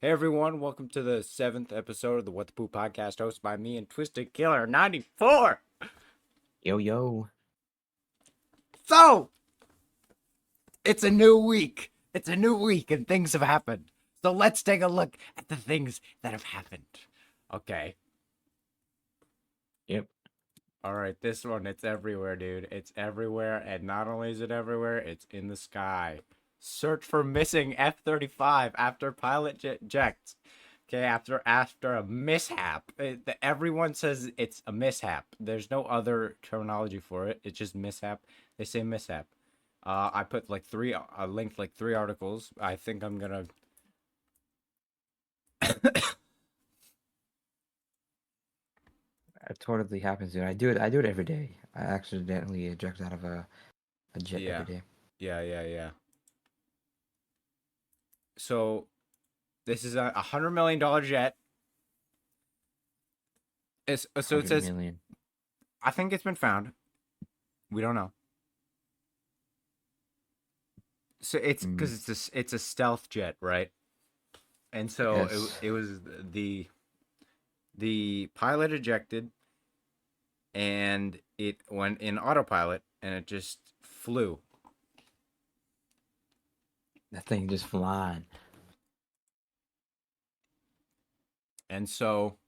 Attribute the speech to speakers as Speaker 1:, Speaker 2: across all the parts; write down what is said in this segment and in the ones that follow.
Speaker 1: Hey everyone, welcome to the 7th episode of the What the Poo podcast, hosted by me and Twisted Killer 94.
Speaker 2: Yo, yo.
Speaker 1: So, it's a new week. It's a new week and things have happened. So let's take a look at the things that have happened. Okay.
Speaker 2: Yep.
Speaker 1: All right, this one, it's everywhere, dude. It's everywhere, and not only is it everywhere, it's in the sky. Search for missing F-35 after pilot ejects. Okay, after a mishap. Everyone says it's a mishap. There's no other terminology for it. It's just mishap. They say mishap. I put like I linked like three articles. I think I'm gonna.
Speaker 2: It totally happens, dude. I do it every day. I accidentally eject out of a jet
Speaker 1: Yeah,
Speaker 2: every day.
Speaker 1: yeah. So this is a $100 million jet. So it
Speaker 2: 100
Speaker 1: says.
Speaker 2: million.
Speaker 1: I think it's been found. We don't know. So it's because it's a stealth jet, right? And so
Speaker 2: Yes.
Speaker 1: it was the pilot ejected, and it went in autopilot, and it just flew.
Speaker 2: That thing just flying.
Speaker 1: And so,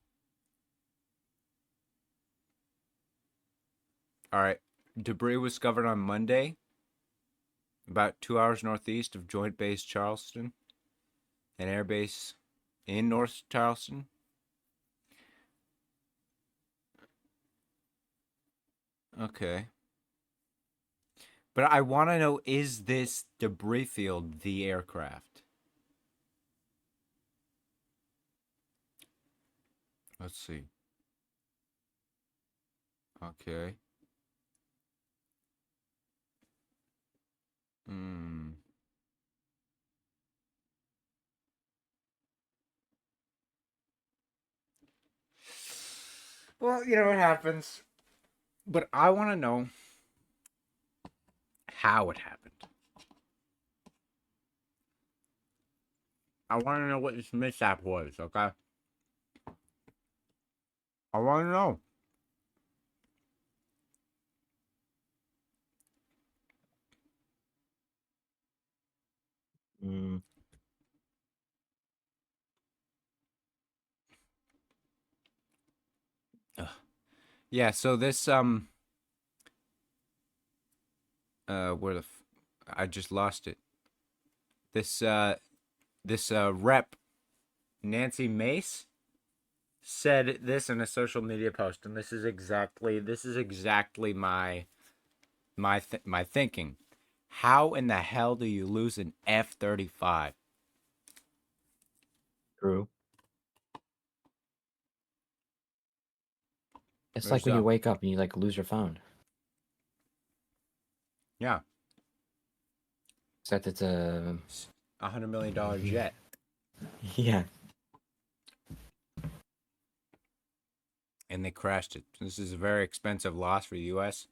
Speaker 1: all right, debris was discovered on Monday, about 2 hours northeast of Joint Base Charleston, an air base in North Charleston. Okay. But I want to know, is this debris field the aircraft? Let's see. Okay. Hmm. Well, you know what happens. But I want to know how it happened. I want to know what this mishap was, okay? I want to know.
Speaker 2: Mm.
Speaker 1: Ugh. Yeah, so this where the I just lost it. This rep Nancy Mace said this in a social media post, and this is exactly my thinking. How in the hell do you lose an F-35?
Speaker 2: True. It's like
Speaker 1: There's
Speaker 2: when you wake up and you like lose your phone.
Speaker 1: yeah,
Speaker 2: Except it's a
Speaker 1: $100 million jet.
Speaker 2: yeah.
Speaker 1: And they crashed it. This is a very expensive loss for the U.S.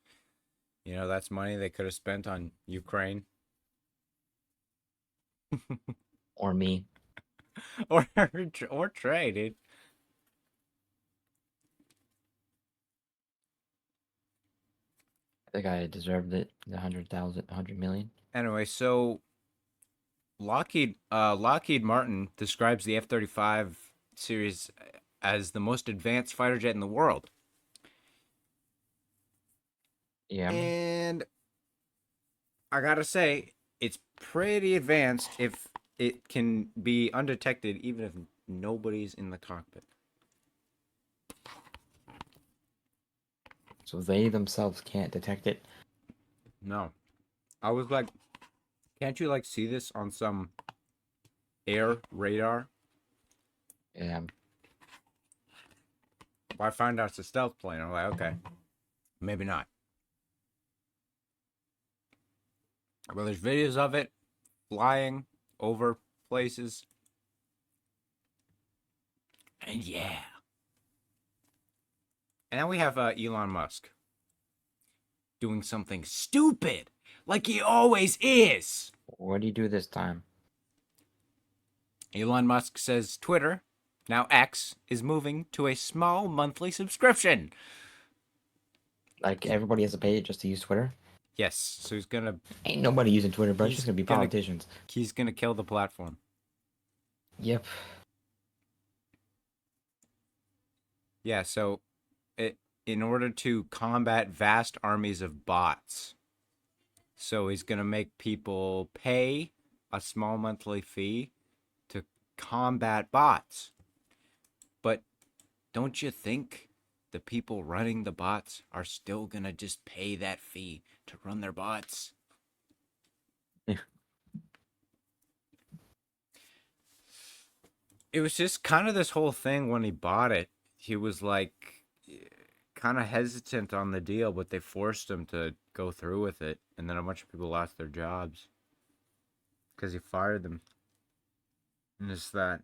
Speaker 1: You know, that's money they could have spent on Ukraine
Speaker 2: Or me.
Speaker 1: or trade, dude.
Speaker 2: I think I deserved it. The 100,000, 100 million.
Speaker 1: Anyway, so Lockheed Martin describes the F-35 series as the most advanced fighter jet in the world.
Speaker 2: Yeah.
Speaker 1: And I gotta say, it's pretty advanced if it can be undetected, even if nobody's in the cockpit.
Speaker 2: So they themselves can't detect it.
Speaker 1: No. I was like, can't you like see this on some air radar?
Speaker 2: Yeah.
Speaker 1: Well, I find out it's a stealth plane. I'm like, okay, maybe not. But there's videos of it flying over places. And yeah. And then we have Elon Musk doing something stupid, like he always is.
Speaker 2: What do you do this time?
Speaker 1: Elon Musk says Twitter, now X, is moving to a small monthly subscription.
Speaker 2: Like everybody has to pay just to use Twitter.
Speaker 1: Yes, so
Speaker 2: Ain't nobody using Twitter, bro. It's
Speaker 1: he's
Speaker 2: just gonna be
Speaker 1: gonna
Speaker 2: politicians.
Speaker 1: he's gonna kill the platform.
Speaker 2: Yep.
Speaker 1: Yeah, so in order to combat vast armies of bots, so he's gonna make people pay a small monthly fee to combat bots. But don't you think the people running the bots are still gonna just pay that fee to run their bots?
Speaker 2: Yeah.
Speaker 1: It was just kind of this whole thing when he bought it. He was like kind of hesitant on the deal, but they forced him to go through with it, and then a bunch of people lost their jobs because he fired them. And it's that.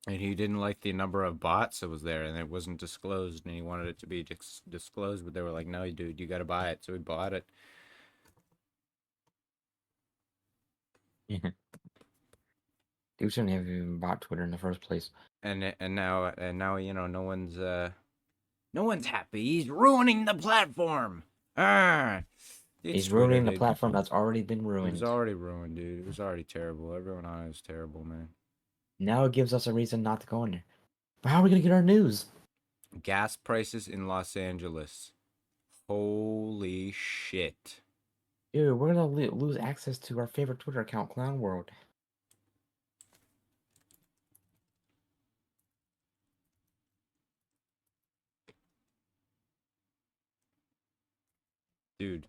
Speaker 1: And he didn't like the number of bots that was there, and it wasn't disclosed, and he wanted it to be disclosed, but they were like, no, dude, you got to buy it. So he bought it.
Speaker 2: Yeah. Dude shouldn't have even bought Twitter in the first place.
Speaker 1: And now no one's happy. He's ruining the platform. It's
Speaker 2: He's
Speaker 1: Twitter,
Speaker 2: ruining the
Speaker 1: dude.
Speaker 2: platform that's already been
Speaker 1: It
Speaker 2: ruined.
Speaker 1: was already ruined, dude. It was already terrible. Everyone on it is terrible, man.
Speaker 2: Now it gives us a reason not to go in there. But how are we gonna get our news?
Speaker 1: Gas prices in Los Angeles. Holy shit.
Speaker 2: Dude, we're gonna lose access to our favorite Twitter account, Clown World.
Speaker 1: Dude.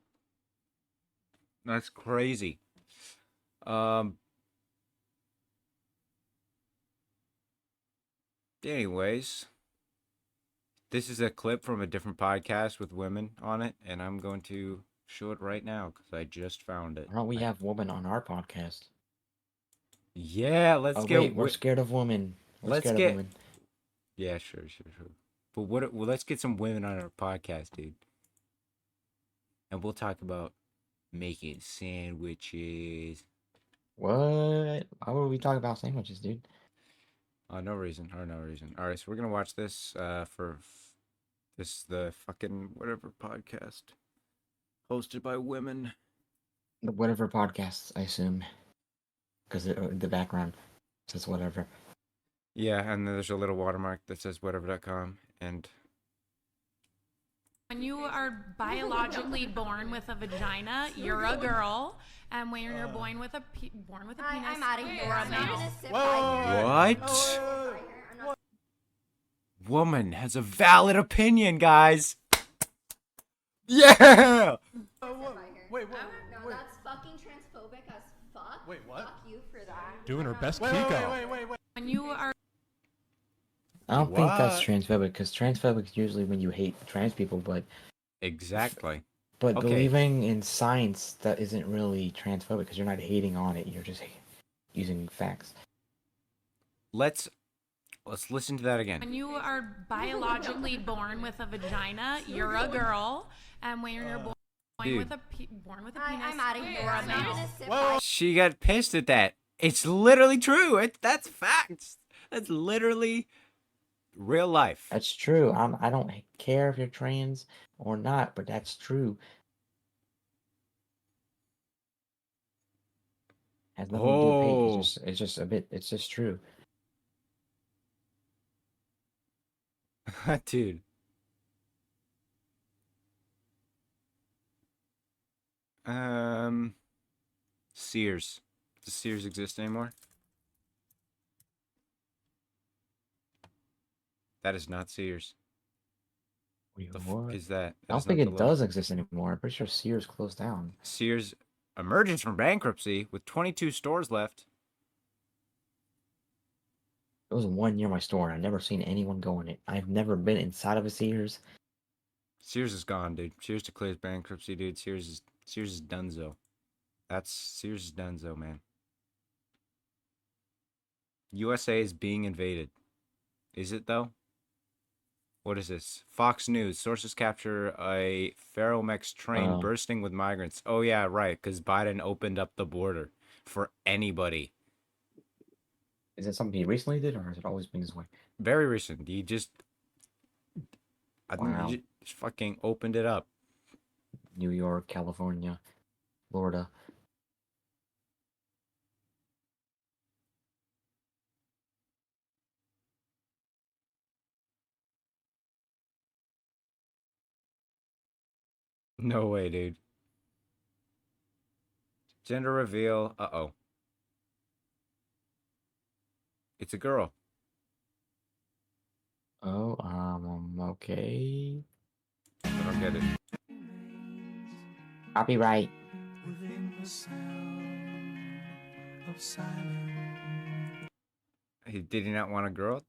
Speaker 1: That's crazy. Um anyways, this is a clip from a different podcast with women on it, and I'm going to show it right now because I just found it.
Speaker 2: Why don't we have women on our podcast?
Speaker 1: Yeah, let's
Speaker 2: Oh
Speaker 1: get
Speaker 2: wait, we're scared of women. We're
Speaker 1: let's
Speaker 2: scared of
Speaker 1: get
Speaker 2: women.
Speaker 1: yeah, sure. But well, let's get some women on our podcast, dude. And we'll talk about making sandwiches.
Speaker 2: What? Why would we talk about sandwiches, dude?
Speaker 1: No reason. No reason. All right, so we're gonna watch this for this the fucking whatever podcast hosted by women.
Speaker 2: The whatever podcasts, I assume, because the background says whatever.
Speaker 1: Yeah, and then there's a little watermark that says whatever.com. And
Speaker 3: when you are biologically born with a vagina, you're a girl, and when you're born with a penis,
Speaker 4: I'm out of here.
Speaker 3: you're a
Speaker 4: I'm not
Speaker 3: male.
Speaker 4: gonna sit by here.
Speaker 1: what? Woman has a valid opinion, guys. Yeah.
Speaker 4: Wait, no, that's fucking transphobic as fuck.
Speaker 5: Wait, what?
Speaker 4: Fuck you for that.
Speaker 5: Doing her best Kiko.
Speaker 3: When you are
Speaker 2: I don't think that's
Speaker 1: What?
Speaker 2: transphobic, because transphobic is usually when you hate trans people, but
Speaker 1: Exactly.
Speaker 2: but
Speaker 1: Okay.
Speaker 2: believing in science that isn't really transphobic because you're not hating on it, you're just using facts.
Speaker 1: Let's listen to that again.
Speaker 3: when you are biologically born with a vagina, you're a girl, and when you're born
Speaker 1: Dude.
Speaker 3: with a penis,
Speaker 4: I'm out of here.
Speaker 3: you're a
Speaker 4: I'm not
Speaker 3: male.
Speaker 4: gonna sit by
Speaker 1: She got pissed at that. It's literally true. That's facts. That's literally real life.
Speaker 2: That's true. I don't care if you're trans or not, but that's true. Has nothing to do with hate. It's just a bit. It's just true.
Speaker 1: Dude. Sears. Does Sears exist anymore? That is not Sears.
Speaker 2: Wait,
Speaker 1: The
Speaker 2: what?
Speaker 1: is that?
Speaker 2: I don't think it does exist anymore. I'm pretty sure Sears closed down.
Speaker 1: Sears emerges from bankruptcy with 22 stores left.
Speaker 2: There was one near my store, and I've never seen anyone go in it. I've never been inside of a Sears.
Speaker 1: Sears is gone, dude. Sears declares bankruptcy, dude. Sears is donezo. Sears is donezo, man. USA is being invaded. Is it though? What is this? Fox News. Sources capture a Ferromex train bursting with migrants. Oh yeah, right, because Biden opened up the border for anybody.
Speaker 2: Is it something he recently did, or has it always been this way?
Speaker 1: Very recent. I think
Speaker 2: Wow.
Speaker 1: he just fucking opened it up.
Speaker 2: New York, California, Florida.
Speaker 1: No way, dude. Gender reveal. Uh-oh. It's a girl.
Speaker 2: Oh, okay.
Speaker 1: I don't get it.
Speaker 2: Copyright.
Speaker 1: Did he not want a girl?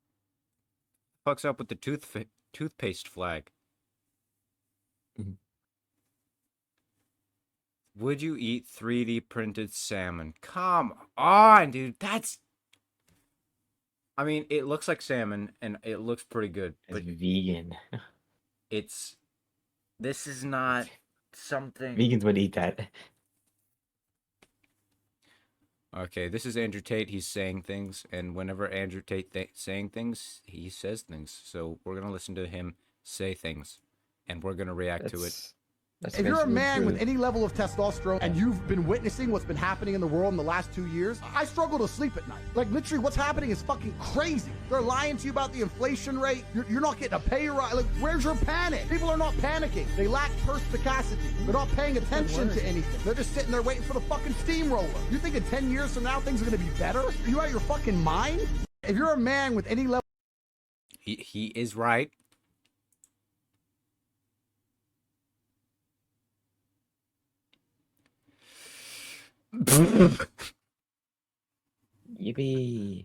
Speaker 1: Fuck's up with the toothpaste flag?
Speaker 2: Mhm.
Speaker 1: Would you eat 3D printed salmon? Come on, dude. I mean, it looks like salmon and it looks pretty good,
Speaker 2: It's
Speaker 1: but
Speaker 2: vegan.
Speaker 1: this is not something.
Speaker 2: Vegans would eat that.
Speaker 1: Okay, this is Andrew Tate. He's saying things, and whenever Andrew Tate saying things, he says things. So we're gonna listen to him say things, and we're gonna react to it.
Speaker 2: That's
Speaker 5: If you're a
Speaker 2: basically
Speaker 5: man with
Speaker 2: true.
Speaker 5: any level of testosterone and you've been witnessing what's been happening in the world in the last 2 years, I struggle to sleep at night. Like, literally, what's happening is fucking crazy. They're lying to you about the inflation rate. You're not getting a pay rise. Like, where's your panic? People are not panicking. They lack perspicacity. They're not paying attention to anything. They're just sitting there waiting for the fucking steamroller. You think in 10 years from now things are going to be better? Are you out of your fucking mind? If you're a man with any level...
Speaker 1: He is right.
Speaker 2: Yippee.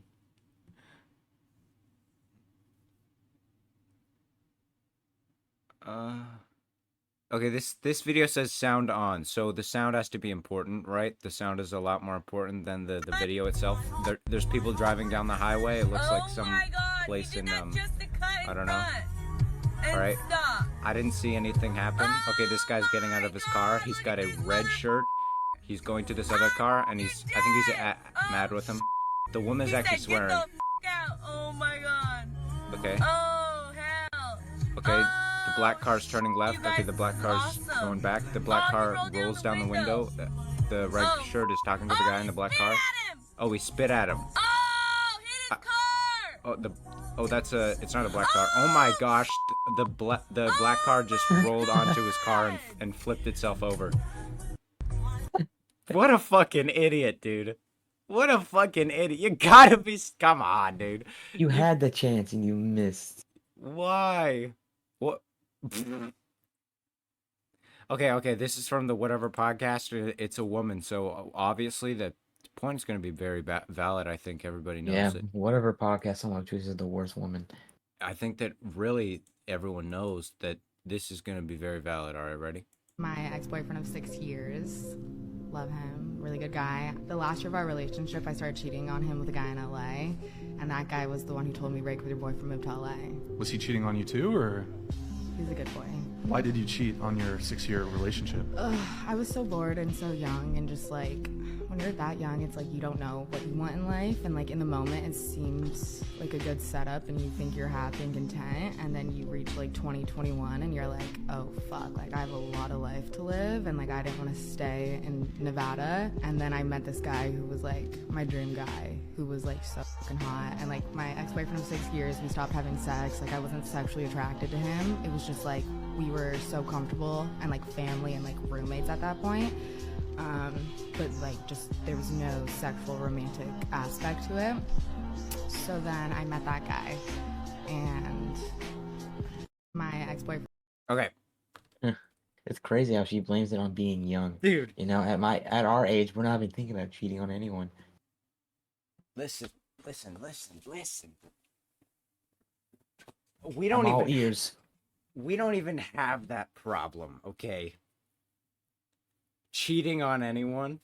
Speaker 1: Okay, this video says sound on, so the sound has to be important, right? The sound is a lot more important than the video itself. There's people driving down the highway. It looks like some place in I don't know. All right, I didn't see anything happen. Okay, this guy's getting out of his car. He's got a red shirt. He's going to this other car, and I think he's mad with him. The woman's actually swearing.
Speaker 6: Oh my god.
Speaker 1: Okay.
Speaker 6: Oh hell.
Speaker 1: Okay, the black car's turning left. Okay, the black car's
Speaker 6: awesome.
Speaker 1: going back. The black
Speaker 6: Oh, he
Speaker 1: car
Speaker 6: rolled down
Speaker 1: rolls
Speaker 6: the
Speaker 1: down the window. The red
Speaker 6: Oh.
Speaker 1: shirt is talking to the guy in the black
Speaker 6: Spit
Speaker 1: car.
Speaker 6: at him.
Speaker 1: Oh, he spit at him.
Speaker 6: Oh, hit his car.
Speaker 1: It's not a black car. Oh my gosh, the black car just rolled onto his car and flipped itself over. What a fucking idiot, dude. What a fucking idiot. You gotta be, come on, dude.
Speaker 2: You had the chance and you missed.
Speaker 1: Why? What? Okay, this is from the whatever podcast. It's a woman, so obviously the point is going to be very valid. I think everybody knows
Speaker 2: Yeah,
Speaker 1: it.
Speaker 2: whatever podcast someone chooses the worst woman.
Speaker 1: I think that really everyone knows that this is going to be very valid. All right, ready?
Speaker 7: My ex-boyfriend of 6 years. Love him. Really good guy. The last year of our relationship, I started cheating on him with a guy in LA. And that guy was the one who told me, break with your boyfriend, move to LA.
Speaker 5: Was he cheating on you too, or
Speaker 7: He's a good boy.
Speaker 5: why did you cheat on your 6-year relationship?
Speaker 7: I was so bored and so young, and just like, when you're that young, it's like you don't know what you want in life, and like in the moment it seems like a good setup and you think you're happy and content, and then you reach like 2021 and you're like, oh fuck, like I have a lot of life to live, and like I didn't want to stay in Nevada. And then I met this guy who was like my dream guy, who was like so fucking hot, and like my ex-boyfriend of 6 years, we stopped having sex. Like I wasn't sexually attracted to him. It was just like we were so comfortable and like family and like roommates at that point. But like just there was no sexual romantic aspect to it. So then I met that guy, and my ex-boyfriend.
Speaker 1: Okay,
Speaker 2: It's crazy how she blames it on being young.
Speaker 1: dude.
Speaker 2: You know, at our age, we're not even thinking about cheating on anyone.
Speaker 1: Listen.
Speaker 2: I'm all ears.
Speaker 1: We don't even have that problem, okay? Cheating on anyone.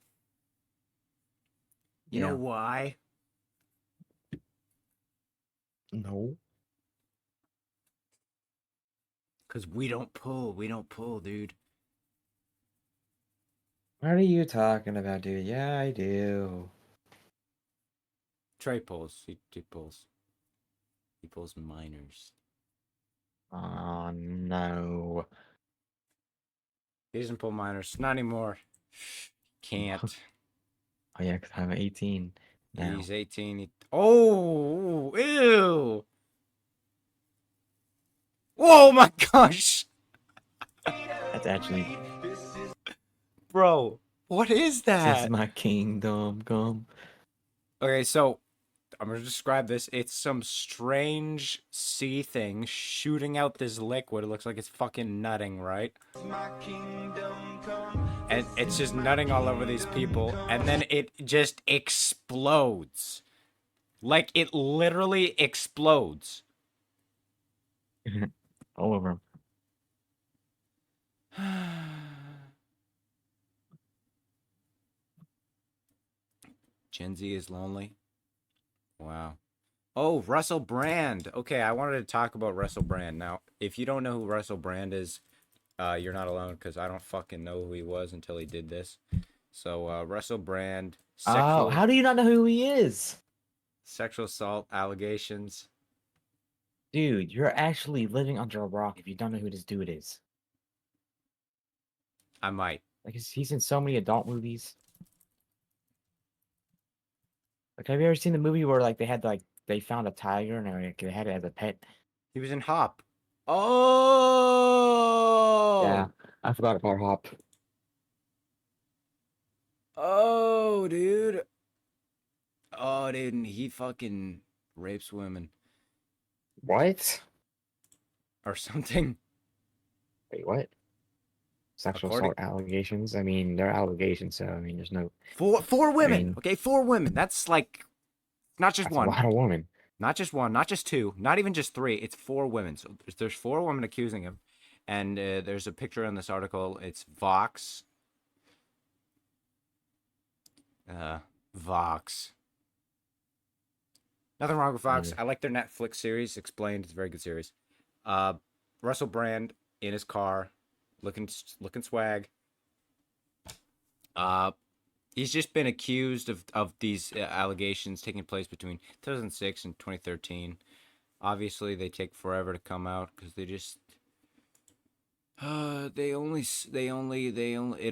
Speaker 1: You
Speaker 2: Yeah.
Speaker 1: know why?
Speaker 2: No.
Speaker 1: Because we don't pull, dude.
Speaker 2: What are you talking about, dude? Yeah, I do.
Speaker 1: Trey pulls. He pulls. He pulls minors.
Speaker 2: Oh no.
Speaker 1: He doesn't pull minors. Not anymore. Can't.
Speaker 2: Oh yeah, 'cause I'm 18 now.
Speaker 1: He's 18. Oh, ew. Oh my gosh.
Speaker 2: That's actually
Speaker 1: Bro, what is
Speaker 2: this is
Speaker 1: that?
Speaker 2: my kingdom come.
Speaker 1: Okay, so I'm gonna describe this. It's some strange sea thing shooting out this liquid. It looks like it's fucking nutting, right? And it's just nutting all over these people, and then it just explodes. Like it literally explodes.
Speaker 2: All over him.
Speaker 1: Gen Z is lonely. Wow. Oh, Russell Brand. Okay, I wanted to talk about Russell Brand. Now, if you don't know who Russell Brand is, you're not alone because I don't fucking know who he was until he did this. So, Russell Brand,
Speaker 2: Oh, how do you not know who he is?
Speaker 1: sexual assault allegations.
Speaker 2: Dude, you're actually living under a rock if you don't know who this dude is.
Speaker 1: I might.
Speaker 2: Like, he's in so many adult movies. Like, have you ever seen the movie where, like, they found a tiger and they had it as a pet?
Speaker 1: He was in Hop. Oh!
Speaker 2: Yeah, I forgot about Hop.
Speaker 1: Oh, dude. Oh, dude, and he fucking rapes women
Speaker 2: What?
Speaker 1: or something.
Speaker 2: Wait, what? Sexual
Speaker 1: According-
Speaker 2: assault allegations? I mean, they're allegations, so, I mean, there's no...
Speaker 1: Four women.
Speaker 2: mean-
Speaker 1: Okay, 4 women. That's like not just
Speaker 2: That's
Speaker 1: one.
Speaker 2: a lot of women.
Speaker 1: Not just one, not just 2, not even just 3. It's 4 women. So there's 4 women accusing him, and there's a picture in this article. It's Vox. Vox. Nothing wrong with Vox.
Speaker 2: Mhm.
Speaker 1: I like their Netflix series. Explained. It's a very good series. Russell Brand in his car, looking swag. He's just been accused of these allegations taking place between 2006 and 2013. Obviously, they take forever to come out because they just it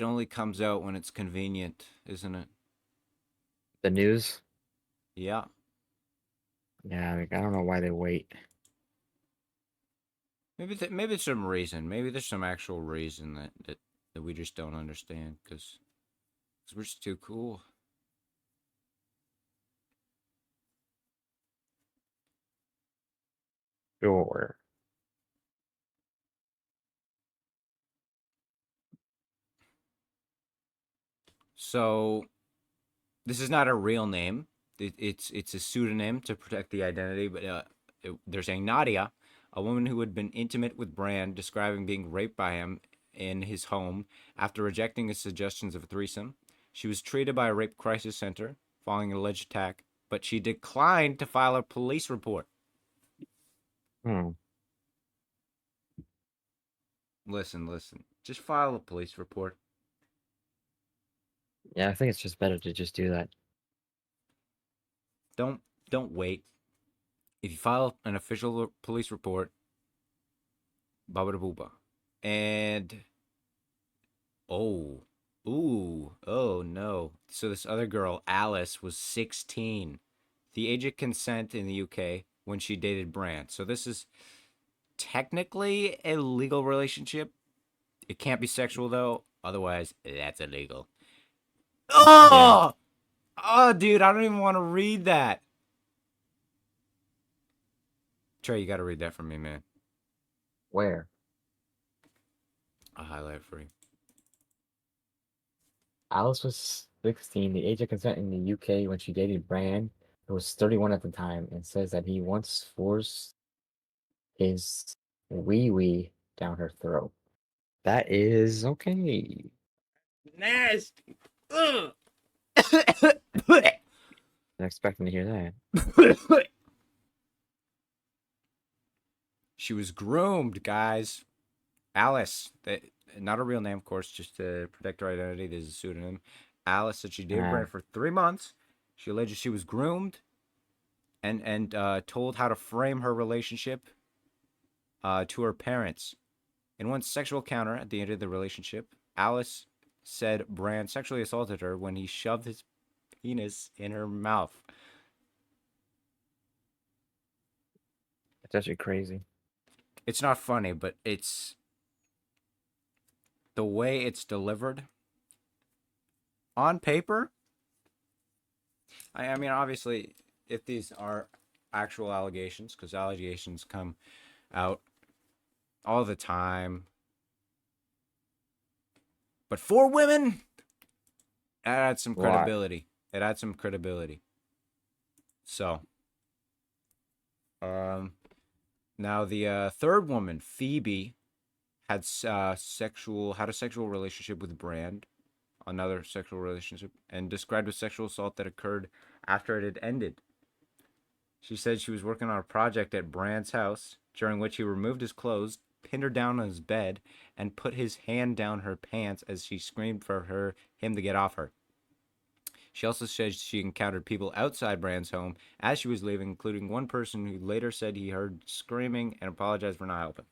Speaker 1: only comes out when it's convenient, isn't it?
Speaker 2: The news?
Speaker 1: Yeah.
Speaker 2: Yeah, like, I don't know why they wait.
Speaker 1: Maybe there's some reason. Maybe there's some actual reason that we just don't understand because we're just too cool.
Speaker 2: Sure.
Speaker 1: So this is not a real name. It's a pseudonym to protect the identity. But they're saying Nadia, a woman who had been intimate with Brand, describing being raped by him in his home after rejecting his suggestions of a threesome. She was treated by a rape crisis center following an alleged attack, but she declined to file a police report.
Speaker 2: Hmm.
Speaker 1: Listen. Just file a police report.
Speaker 2: Yeah, I think it's just better to just do that.
Speaker 1: Don't wait. If you file an official police report, baba da booba. And oh no. So this other girl, Alice, was 16. The age of consent in the UK when she dated Brand. So this is technically a legal relationship. It can't be sexual though. Otherwise, that's illegal. Oh! Oh, dude, I don't even want to read that. Trey, you got to read that for me, man.
Speaker 2: Where?
Speaker 1: I'll highlight it for you.
Speaker 2: Alice was 16, the age of consent in the UK when she dated Brand, who was 31 at the time, and says that he once forced his wee down her throat. That is okay.
Speaker 1: Nasty. Ugh.
Speaker 2: Not expecting to hear that.
Speaker 1: She was groomed, guys. Alice, not a real name, of course, just to protect her identity. There's a pseudonym. Alice said she dated Brand for 3 months. She alleged she was groomed and told how to frame her relationship to her parents. In one sexual encounter at the end of the relationship, Alice said Brand sexually assaulted her when he shoved his penis in her mouth.
Speaker 2: That's actually crazy.
Speaker 1: It's not funny, but it's the way it's delivered on paper. I mean, obviously, if these are actual allegations, because allegations come out all the time. But for women, it adds some credibility. It adds some credibility. So, now the third woman, Phoebe, had a sexual relationship with Brand, another sexual relationship, and described a sexual assault that occurred after it had ended. She said she was working on a project at Brand's house, during which he removed his clothes, pinned her down on his bed, and put his hand down her pants as she screamed for him to get off her. She also said she encountered people outside Brand's home as she was leaving, including one person who later said he heard screaming and apologized for not helping.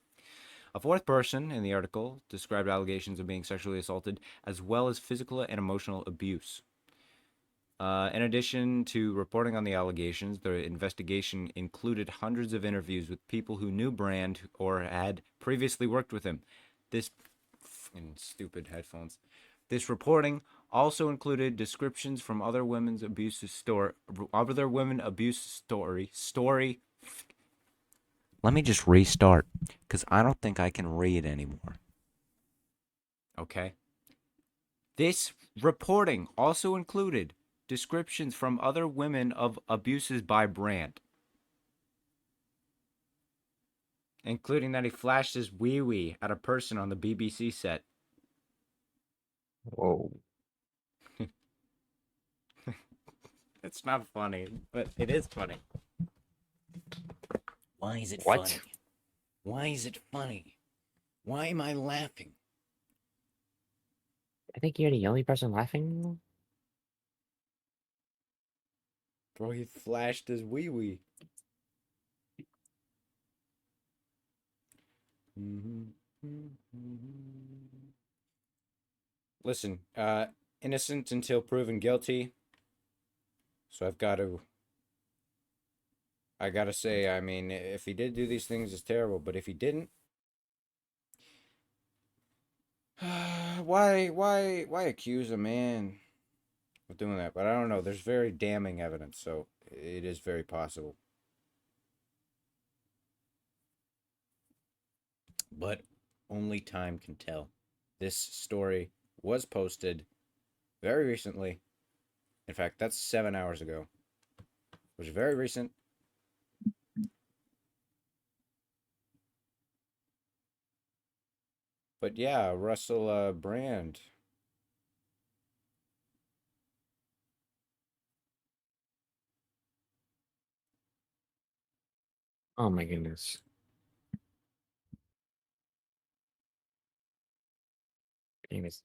Speaker 1: A fourth person in the article described allegations of being sexually assaulted as well as physical and emotional abuse. In addition to reporting on the allegations, the investigation included hundreds of interviews with people who knew Brand or had previously worked with him. This stupid headphones. This reporting also included descriptions from other women's abuse story. Let me just restart, because I don't think I can read anymore. Okay. This reporting also included descriptions from other women of abuses by Brand, including that he flashed his wee-wee at a person on the BBC set.
Speaker 2: Whoa.
Speaker 1: It's not funny, but it is funny. Why is it
Speaker 2: What?
Speaker 1: funny? Why is it funny? Why am I laughing?
Speaker 2: I think you're the only person laughing.
Speaker 1: Bro, he flashed his wee-wee. Listen, innocent until proven guilty. So I gotta say, I mean, if he did do these things, it's terrible. But if he didn't, why accuse a man of doing that? But I don't know. There's very damning evidence, so it is very possible. But only time can tell. This story was posted very recently. In fact, that's 7 hours ago. It was very recent. But yeah, Russell Brand.
Speaker 2: Oh my goodness. Anyways.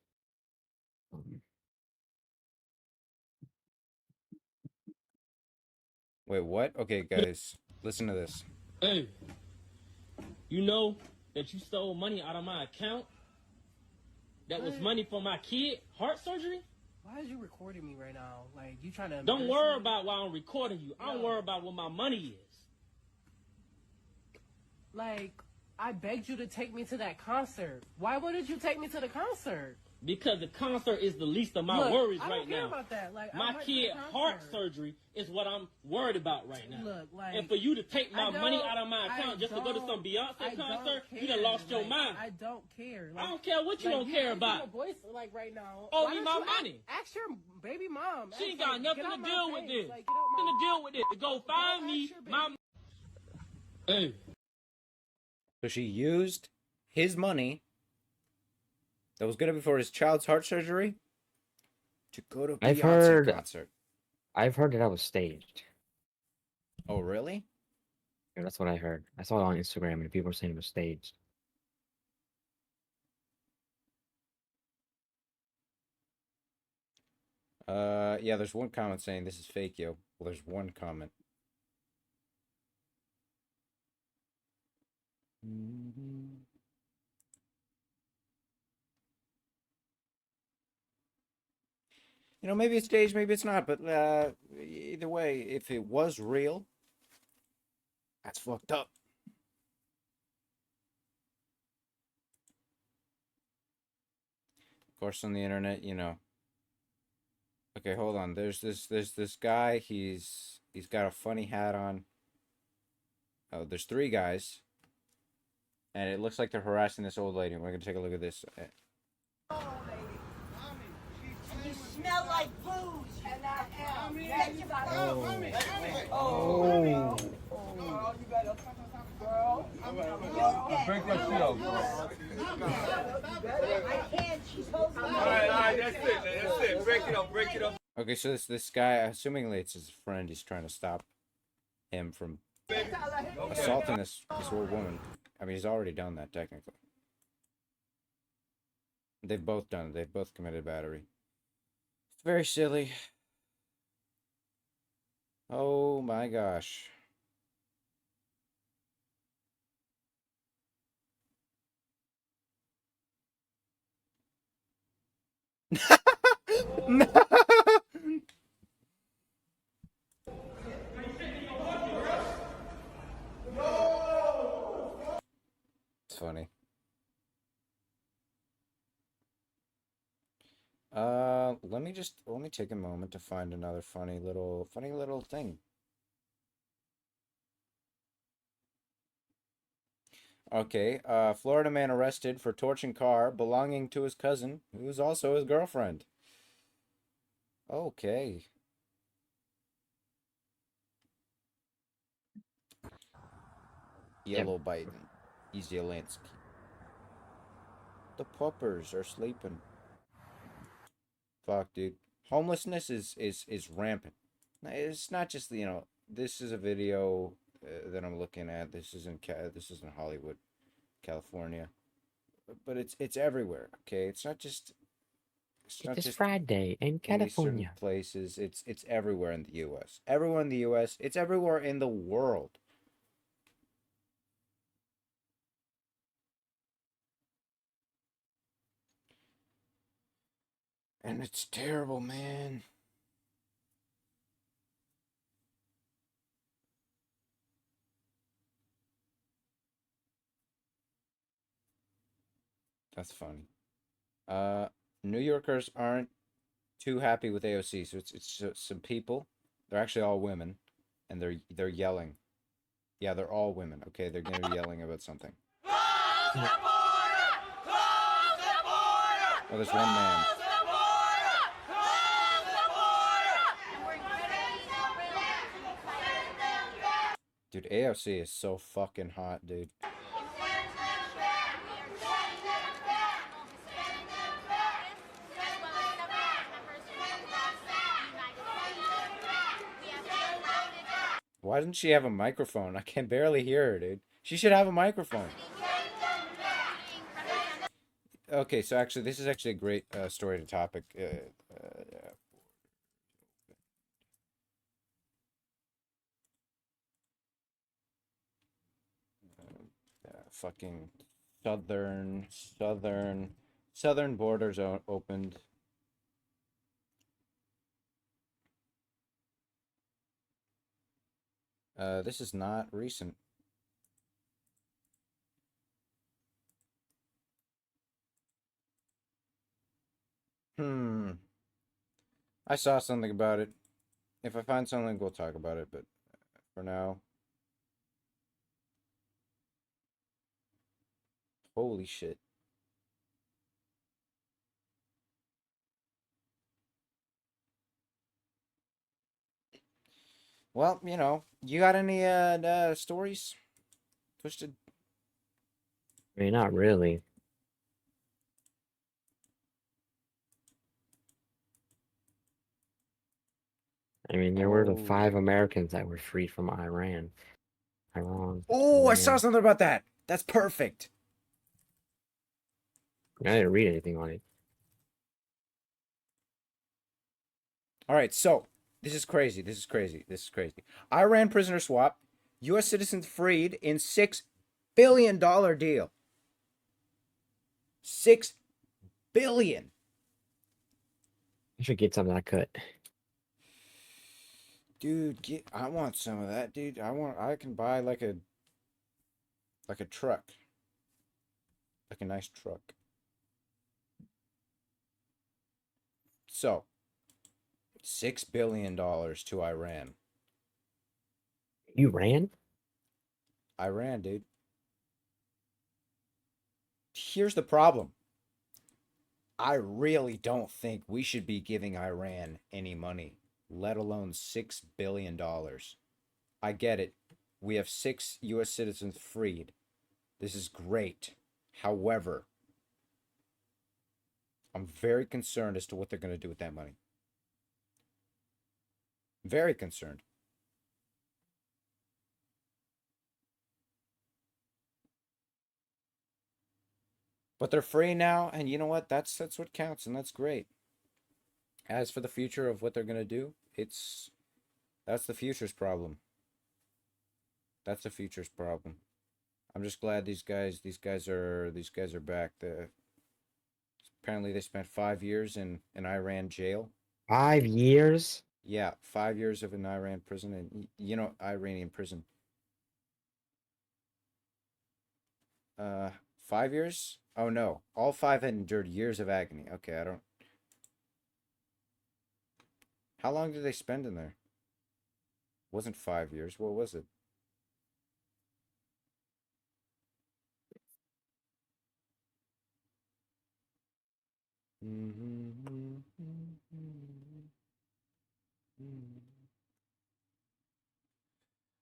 Speaker 1: Wait, what? Okay, guys, listen to this.
Speaker 8: Hey, you know that you stole money out of my account? That was money for my kid, heart surgery?
Speaker 9: Why is you recording me right now? Like, you trying to...
Speaker 8: Don't worry about why I'm recording you. I don't worry about what my money is.
Speaker 9: Like, I begged you to take me to that concert. Why wouldn't you take me to the concert?
Speaker 8: Because the concert is the least of my
Speaker 9: Look,
Speaker 8: worries
Speaker 9: I
Speaker 8: right
Speaker 9: don't care
Speaker 8: now.
Speaker 9: about that. Like,
Speaker 8: my kid heart surgery is what I'm worried about right now.
Speaker 9: Look, like,
Speaker 8: and for you to take my money out of my account just to go to some Beyonce concert, you done lost your mind.
Speaker 9: I don't care. Like,
Speaker 8: I don't care what you don't care about.
Speaker 9: Your voice, like, right now.
Speaker 8: Owe me my money.
Speaker 9: Ask your baby mom.
Speaker 8: She ain't got nothing to deal with this.
Speaker 9: Like,
Speaker 8: nothing to deal with it. To go find me my... Hey.
Speaker 1: So she used his money that was going to be for his child's heart surgery to go to Beyonce concert.
Speaker 2: I've heard that was staged.
Speaker 1: Oh, really?
Speaker 2: Yeah, that's what I heard. I saw it on Instagram and people were saying it was staged.
Speaker 1: Yeah, there's one comment saying this is fake, yo. Well, there's one comment. You know, maybe it's staged, maybe it's not, but either way, if it was real, that's fucked up. Of course, on the internet, you know. Okay, hold on. There's this guy. He's got a funny hat on. Oh, there's three guys, and it looks like they're harassing this old lady. We're gonna take a look at this.
Speaker 6: You smell like booze. And I am.
Speaker 1: Oh.
Speaker 6: You better, girl.
Speaker 10: Break that shit up.
Speaker 6: I can't. She's holding me.
Speaker 10: All right, that's it. Break it up.
Speaker 1: Okay, so this guy, assumingly it's his friend, he's trying to stop him from assaulting this old woman. I mean, he's already done that technically. They've both done it. They've both committed battery. It's very silly. Oh my gosh. No. It's funny. Let me take a moment to find another funny little thing. Okay, Florida man arrested for torching car belonging to his cousin, who is also his girlfriend. Okay. Yellow Biden. Zelensky. The puppers are sleeping. Fuck, dude. Homelessness is rampant. It's not just, you know, this is a video that I'm looking at. This is in Hollywood, California. But it's everywhere, okay? It's not just
Speaker 2: Friday in California.
Speaker 1: Places. It's everywhere in the US. Everywhere in the US. It's everywhere in the world. And it's terrible, man. That's funny. New Yorkers aren't too happy with AOC, so it's some people. They're actually all women, and they're yelling. Yeah, they're all women. Okay, they're gonna be yelling about something.
Speaker 6: Close the border! Close the border!
Speaker 1: Oh, there's one man. Dude, AOC is so fucking hot, dude. Why doesn't she have a microphone? I can barely hear her, dude. She should have a microphone. Okay, so actually, this is actually a great story to topic. Fucking southern borders opened. This is not recent. I saw something about it. If I find something, we'll talk about it, but for now. Holy shit. Well, you know, you got any stories? Twisted?
Speaker 2: I mean, not really. I mean, there were the 5 Americans that were freed from Iran.
Speaker 1: Oh, I saw something about that. That's perfect.
Speaker 2: I didn't read anything on it.
Speaker 1: All right, so this is crazy. Iran prisoner swap. U.S. citizens freed in 6 billion deal. 6 billion.
Speaker 2: I should get some of that cut.
Speaker 1: Dude, I want some of that, dude. I can buy like a truck. Like a nice truck. So, $6 billion to Iran.
Speaker 2: You ran?
Speaker 1: Iran, dude. Here's the problem. I really don't think we should be giving Iran any money, let alone $6 billion. I get it. We have 6 U.S. citizens freed. This is great. However, I'm very concerned as to what they're going to do with that money. Very concerned. But they're free now, and you know what? That's what counts, and that's great. As for the future of what they're gonna do, that's the future's problem. That's the future's problem. I'm just glad these guys are back. Apparently they spent 5 years in Iran jail.
Speaker 2: 5 years?
Speaker 1: Yeah, 5 years of an Iran prison, and Iranian prison. 5 years? Oh no, all 5 had endured years of agony. Okay, I don't. How long did they spend in there? Wasn't 5 years. What was it?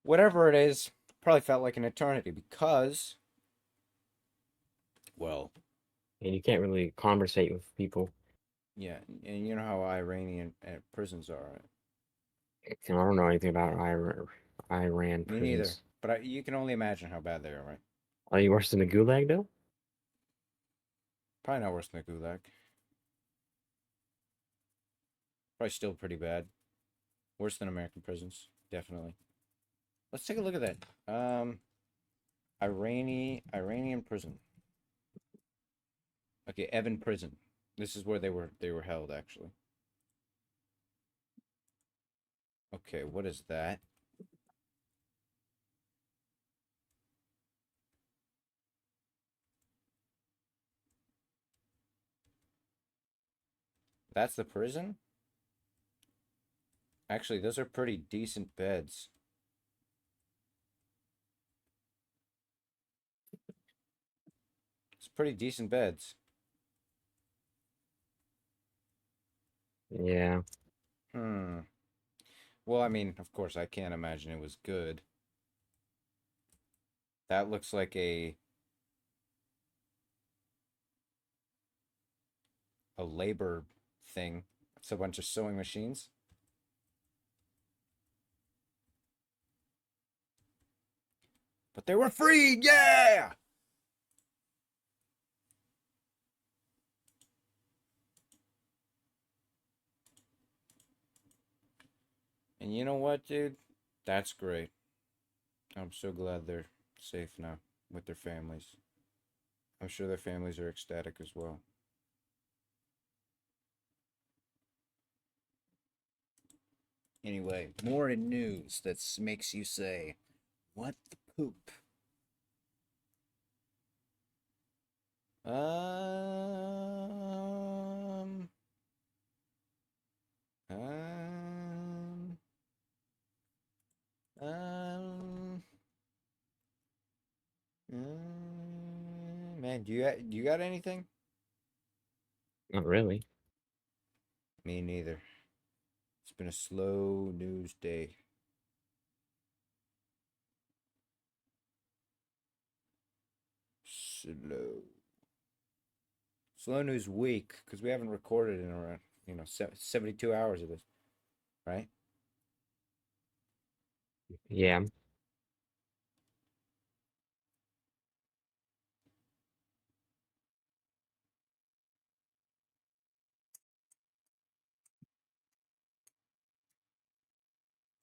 Speaker 1: Whatever it is, probably felt like an eternity because, well,
Speaker 2: And you can't really conversate with people.
Speaker 1: yeah, and you know how Iranian prisons are.
Speaker 2: I don't know anything about Iran
Speaker 1: Me
Speaker 2: prisons.
Speaker 1: neither. But you can only imagine how bad they are, right?
Speaker 2: Are you worse than the Gulag, though?
Speaker 1: Probably not worse than the Gulag. Probably still pretty bad. Worse than American prisons, definitely. Let's take a look at that. Iranian prison. Okay, Evan prison. This is where they were held, actually. Okay, what is that? That's the prison? Actually, those are pretty decent beds. It's pretty decent beds.
Speaker 2: Yeah.
Speaker 1: Well, I mean, of course, I can't imagine it was good. That looks like a labor thing. It's a bunch of sewing machines. But they were freed, yeah! And you know what, dude? That's great. I'm so glad they're safe now with their families. I'm sure their families are ecstatic as well. Anyway, more in news that makes you say, what the poop? Um, um, um, man, do you got anything?
Speaker 2: Not really.
Speaker 1: Me neither. It's been a slow news day. Slow news week because we haven't recorded in around 72 hours of this, right?
Speaker 2: Yeah.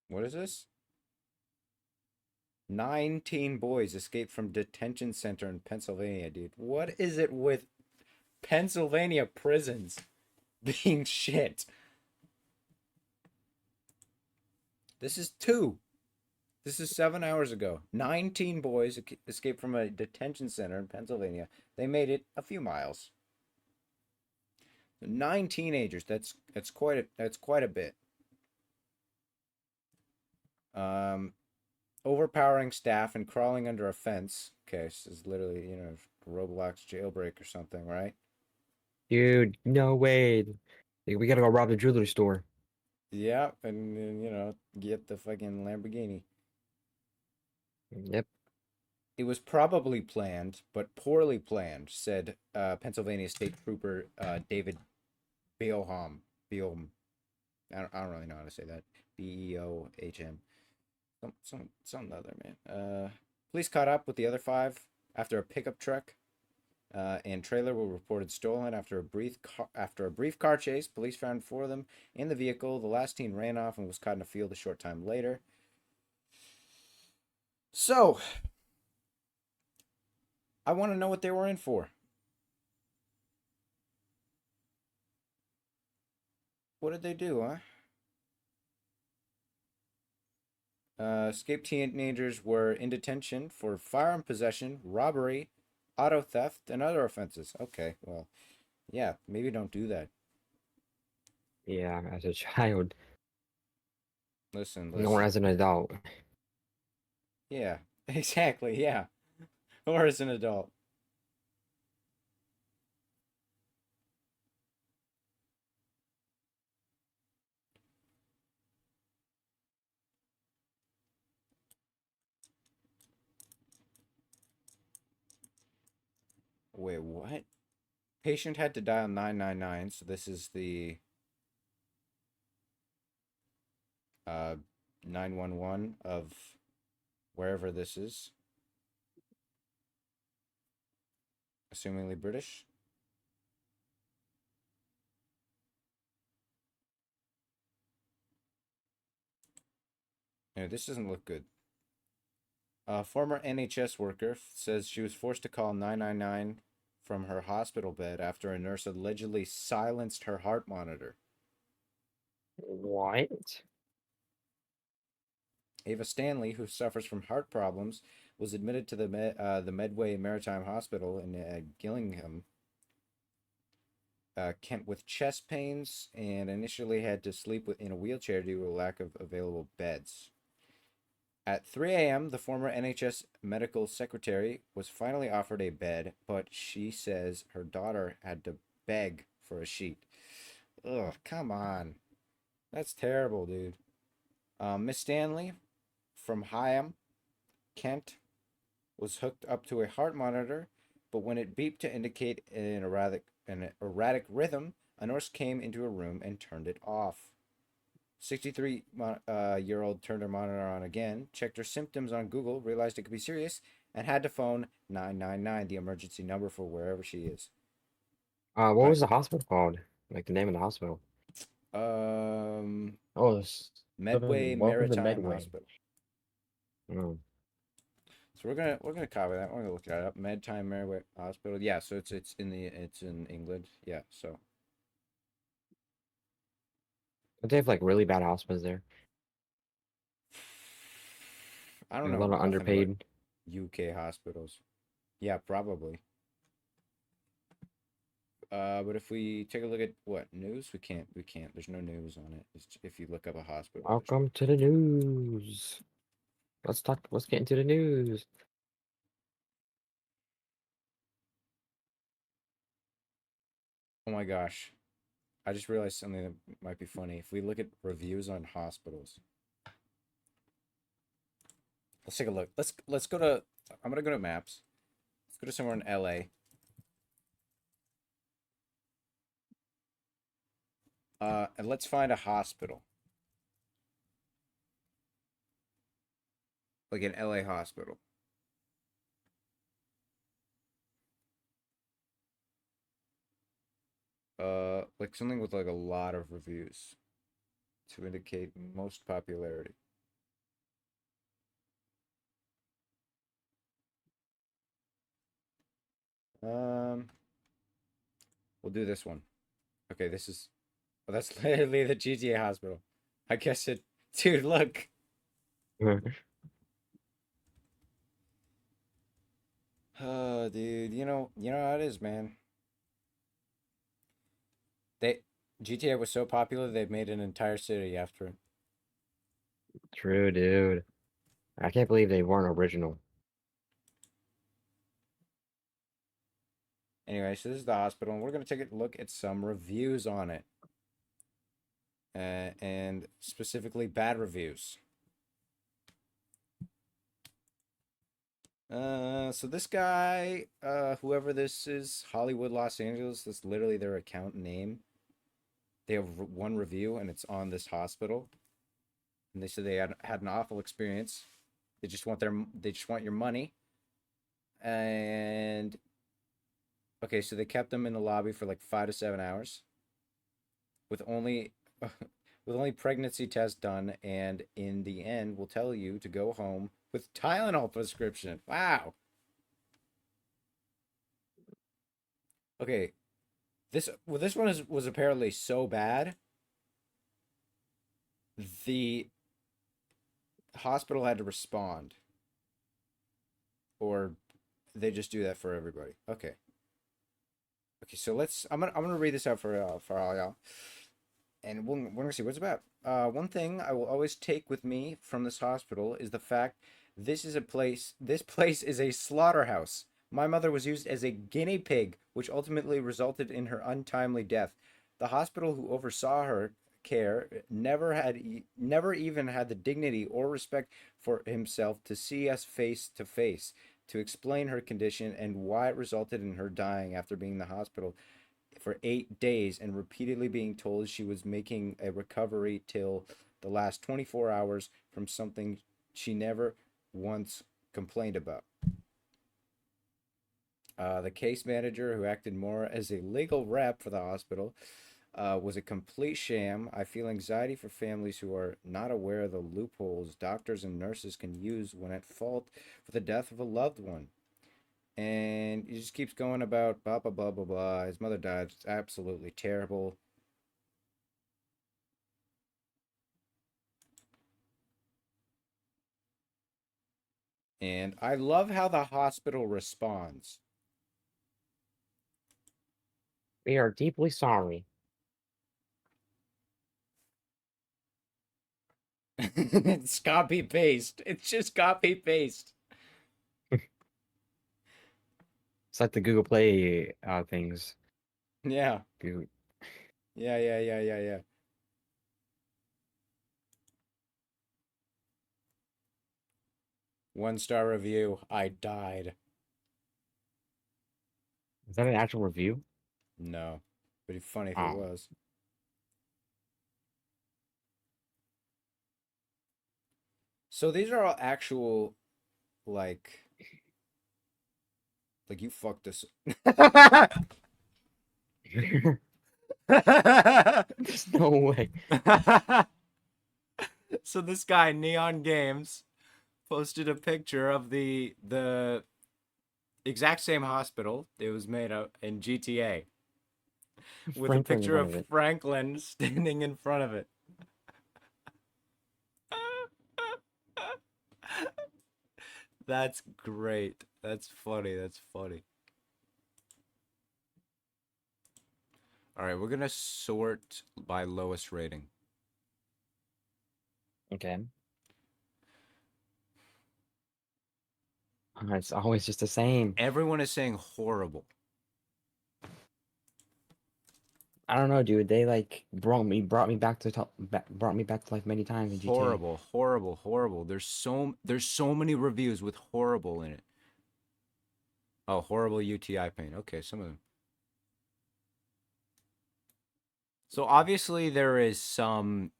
Speaker 1: What is this? 19 boys escaped from detention center in Pennsylvania, dude. What is it with Pennsylvania prisons being shit? This is 7 hours ago. 19 boys escaped from a detention center in Pennsylvania. They made it a few miles. 9 teenagers. That's quite a bit. Overpowering staff and crawling under a fence. Okay, this is literally, Roblox jailbreak or something, right?
Speaker 2: Dude, no way. We gotta go rob the jewelry store.
Speaker 1: Yeah, and get the fucking Lamborghini.
Speaker 2: Yep.
Speaker 1: It was probably planned, but poorly planned, said Pennsylvania State Trooper David Beoham. I don't really know how to say that. Beohm. Some other man. Police caught up with the other 5 after a pickup truck and trailer were reported stolen after a brief car chase. Police found 4 of them in the vehicle. The last teen ran off and was caught in a field a short time later. So, I want to know what they were in for. What did they do, huh? Escaped teenagers were in detention for firearm possession, robbery, auto theft, and other offenses. Okay, well, yeah, maybe don't do that.
Speaker 2: Yeah, as a child.
Speaker 1: Listen.
Speaker 2: Nor as an adult.
Speaker 1: Yeah, exactly, yeah. Or as an adult. Wait, what? Patient had to dial 999, so this is the 911 of wherever this is. Assumingly British. No, this doesn't look good. A former NHS worker says she was forced to call 999 from her hospital bed after a nurse allegedly silenced her heart monitor.
Speaker 2: What?
Speaker 1: Ava Stanley, who suffers from heart problems, was admitted to the Medway Maritime Hospital in Gillingham, Kent, with chest pains and initially had to sleep in a wheelchair due to a lack of available beds. At 3 a.m., the former NHS medical secretary was finally offered a bed, but she says her daughter had to beg for a sheet. Ugh, come on. That's terrible, dude. Miss Stanley from Higham, Kent, was hooked up to a heart monitor, but when it beeped to indicate an erratic rhythm, a nurse came into a room and turned it off. 63-year-old turned her monitor on again, checked her symptoms on Google, realized it could be serious, and had to phone 999, the emergency number for wherever she is.
Speaker 2: What was the hospital called? Like the name of the hospital?
Speaker 1: Medway Maritime Hospital.
Speaker 2: Oh.
Speaker 1: So we're gonna copy that. We're gonna look that up. Medtime Medway Hospital. Yeah, so it's in England. Yeah, so.
Speaker 2: Don't they have like really bad hospitals there?
Speaker 1: I don't
Speaker 2: Like,
Speaker 1: know.
Speaker 2: a lot of underpaid
Speaker 1: UK hospitals. Yeah, probably. But if we take a look at what news, we can't. There's no news on it. It's, if you look up a hospital.
Speaker 2: Welcome to the news. Let's get into the news.
Speaker 1: Oh my gosh. I just realized something that might be funny. If we look at reviews on hospitals. Let's take a look. Let's go to, I'm gonna go to maps. Let's go to somewhere in LA. And let's find a hospital. Like an LA hospital. Like something with like a lot of reviews to indicate most popularity. We'll do this one. Okay, this is. Oh, that's literally the GTA hospital. I guess it. Dude, look. Oh, dude, you know how it is, man. They GTA was so popular they made an entire city after it.
Speaker 2: True, dude. I can't believe they weren't original.
Speaker 1: Anyway, so this is the hospital, and we're gonna take a look at some reviews on it, and specifically bad reviews. So this guy, whoever this is, Hollywood, Los Angeles, that's literally their account name. They have one review, and it's on this hospital. And they said they had an awful experience. They just want your money. And okay, so they kept them in the lobby for like 5 to 7 hours, with only with only pregnancy tests done, and in the end, will tell you to go home with Tylenol prescription. Wow. Okay, this one was apparently so bad. The hospital had to respond, or they just do that for everybody. Okay. Okay, so I'm gonna read this out for all y'all, and we're gonna see what it's about. One thing I will always take with me from this hospital is the fact this place is a slaughterhouse. My mother was used as a guinea pig, which ultimately resulted in her untimely death. The hospital who oversaw her care never even had the dignity or respect for himself to see us face to face, to explain her condition and why it resulted in her dying after being in the hospital for 8 days and repeatedly being told she was making a recovery till the last 24 hours from something she never once complained about. The case manager, who acted more as a legal rep for the hospital, was a complete sham. I feel anxiety for families who are not aware of the loopholes doctors and nurses can use when at fault for the death of a loved one. And he just keeps going about blah, blah, blah, blah, blah. His mother died. It's absolutely terrible. And I love how the hospital responds.
Speaker 2: We are deeply sorry.
Speaker 1: It's copy paste. It's just copy paste.
Speaker 2: It's like the Google Play things.
Speaker 1: Yeah.
Speaker 2: Google.
Speaker 1: Yeah. 1-star review. I died.
Speaker 2: Is that an actual review?
Speaker 1: No. But it'd be funny if it was. So these are all actual, like you fucked this.
Speaker 2: There's no way.
Speaker 1: So this guy, Neon Games, posted a picture of the exact same hospital it was made of in GTA, with a picture of Franklin standing in front of it. That's great. That's funny. All right, we're gonna sort by lowest rating.
Speaker 2: Okay. It's always just the same.
Speaker 1: Everyone is saying horrible.
Speaker 2: I don't know, dude. They like brought me back to life many times in GTA.
Speaker 1: Horrible. There's so many reviews with horrible in it. Oh, horrible UTI pain. Okay, some of them. So obviously there is some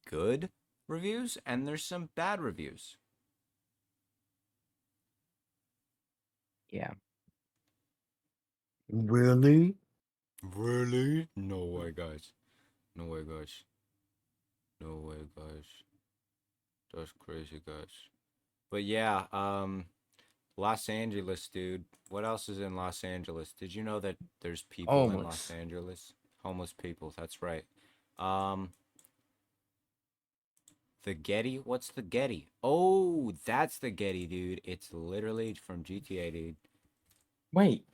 Speaker 1: good reviews and there's some bad reviews.
Speaker 2: Yeah. Really?
Speaker 1: Really? No way, guys. That's crazy, guys. But yeah, Los Angeles, dude. What else is in Los Angeles? Did you know that there's people in Los
Speaker 2: Homeless.
Speaker 1: Angeles? Homeless people, that's right. Um, the Getty? What's the Getty? Oh, that's the Getty, dude. It's literally from GTA, dude.
Speaker 2: Wait,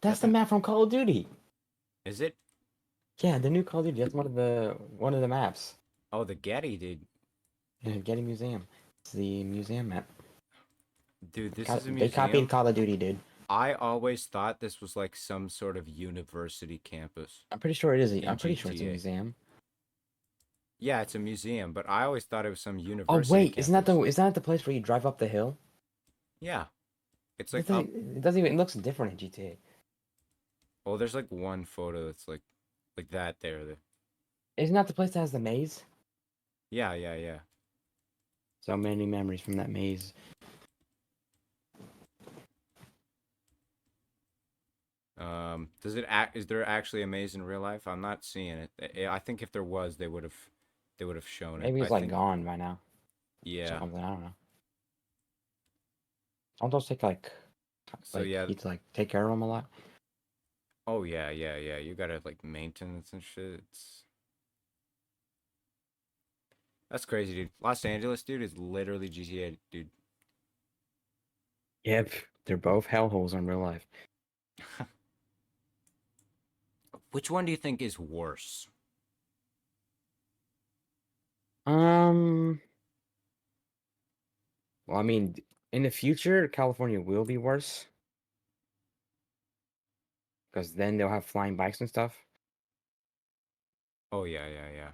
Speaker 2: that's the map from Call of Duty.
Speaker 1: Is it?
Speaker 2: Yeah, the new Call of Duty. That's one of the maps.
Speaker 1: Oh, the Getty, dude.
Speaker 2: The Getty Museum. It's the museum map.
Speaker 1: Dude, this is a
Speaker 2: They copied
Speaker 1: museum.
Speaker 2: Call of Duty, dude.
Speaker 1: I always thought this was like some sort of university campus.
Speaker 2: I'm pretty sure it is.
Speaker 1: in
Speaker 2: I'm pretty sure it's a
Speaker 1: GTA.
Speaker 2: museum.
Speaker 1: Yeah, it's a museum, but I always thought it was some
Speaker 2: Oh
Speaker 1: university
Speaker 2: wait,
Speaker 1: campus.
Speaker 2: isn't that the place where you drive up the hill?
Speaker 1: Yeah. It's
Speaker 2: It
Speaker 1: like
Speaker 2: doesn't, it doesn't even. It looks different in GTA.
Speaker 1: well, there's like one photo that's like that there.
Speaker 2: Isn't that the place that has the maze?
Speaker 1: Yeah, yeah, yeah.
Speaker 2: So many memories from that maze.
Speaker 1: Is there actually a maze in real life? I'm not seeing it. I think if there was, they would have shown it.
Speaker 2: Maybe it's
Speaker 1: I
Speaker 2: like
Speaker 1: think,
Speaker 2: gone by now.
Speaker 1: yeah.
Speaker 2: Something, I don't know. Don't those take like
Speaker 1: So yeah.
Speaker 2: you need to like take care of them a lot?
Speaker 1: Oh yeah, yeah, yeah. You gotta like maintenance and shit. That's crazy, dude. Los Angeles, dude, is literally GTA, dude.
Speaker 2: Yep, they're both hellholes in real life.
Speaker 1: Which one do you think is worse?
Speaker 2: Well, I mean, in the future, California will be worse because then they'll have flying bikes and stuff.
Speaker 1: Oh yeah, yeah, yeah.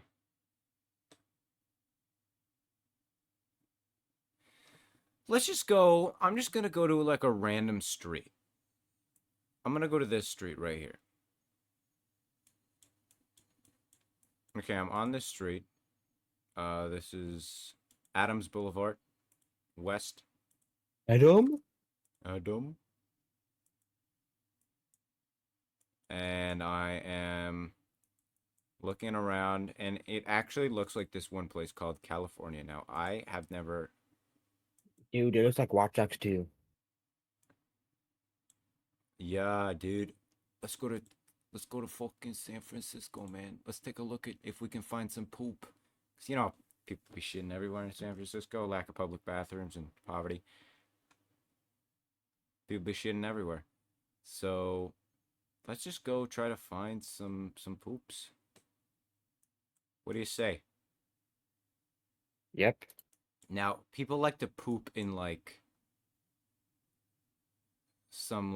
Speaker 1: Let's just go. I'm just gonna go to like a random street. I'm gonna go to this street right here. Okay, I'm on this street. This is Adams Boulevard, West.
Speaker 2: Adam?
Speaker 1: Adam. And I am looking around, and it actually looks like this one place called California. Now, I have never...
Speaker 2: Dude, it looks like Watch Dogs 2.
Speaker 1: Yeah, dude. Let's go to fucking San Francisco, man. Let's take a look at if we can find some poop. 'Cause, you know, people be shitting everywhere in San Francisco. Lack of public bathrooms and poverty. People be shitting everywhere. So, let's just go try to find some poops. What do you say?
Speaker 2: Yep.
Speaker 1: Now, people like to poop in like some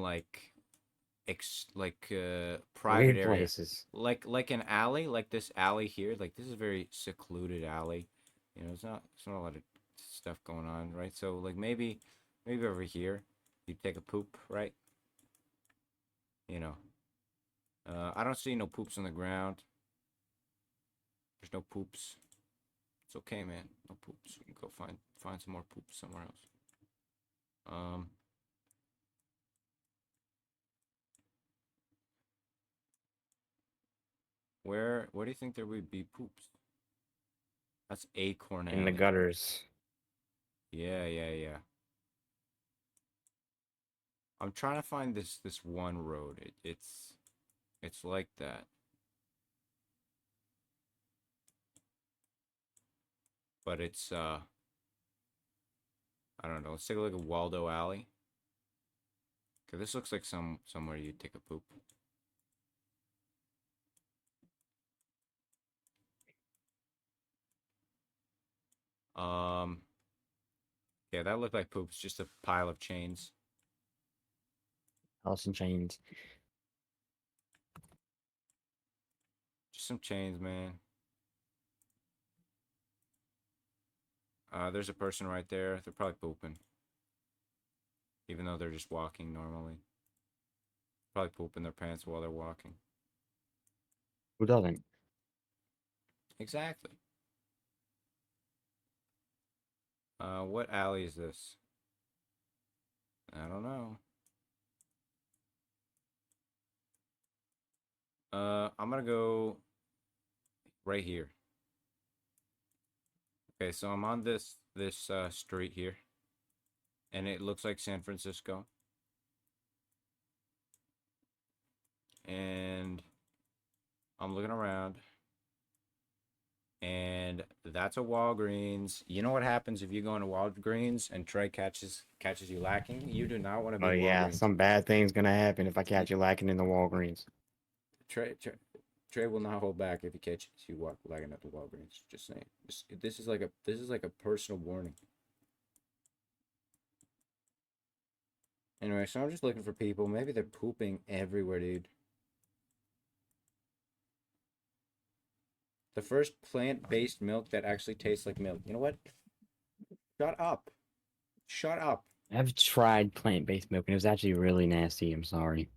Speaker 1: private
Speaker 2: Weird
Speaker 1: area,
Speaker 2: places.
Speaker 1: like an alley, like this alley here. Like this is a very secluded alley. You know, it's not a lot of stuff going on, right? So like maybe over here you take a poop, right? You know, I don't see no poops on the ground. There's no poops. It's okay, man. No poops. We can go find some more poops somewhere else. Where do you think there would be poops? That's Acorn
Speaker 2: In the
Speaker 1: Alley.
Speaker 2: gutters.
Speaker 1: Yeah, yeah, yeah. I'm trying to find this one road. It's like that. But it's I don't know. Let's take a look at Waldo Alley. Okay, this looks like somewhere you take a poop. Yeah, that looked like poop. It's just a pile of chains.
Speaker 2: Alice in Chains.
Speaker 1: Just some chains, man. There's a person right there. They're probably pooping. Even though they're just walking normally. Probably pooping their pants while they're walking.
Speaker 2: Who doesn't?
Speaker 1: Exactly. What alley is this? I don't know. I'm gonna go right here. Okay, so I'm on this street here. And it looks like San Francisco. And I'm looking around. And that's a Walgreens. You know what happens if you go into Walgreens and Trey catches you lacking? You do not want to be
Speaker 2: Oh yeah,
Speaker 1: Walgreens.
Speaker 2: some bad thing's gonna happen if I catch you lacking in the Walgreens.
Speaker 1: Trey will not hold back if he catches you lacking at the Walgreens. Just saying. This is like a personal warning. Anyway, so I'm just looking for people. Maybe they're pooping everywhere, dude. The first plant-based milk that actually tastes like milk. You know what? Shut up. Shut up.
Speaker 2: I've tried plant-based milk and it was actually really nasty. I'm sorry.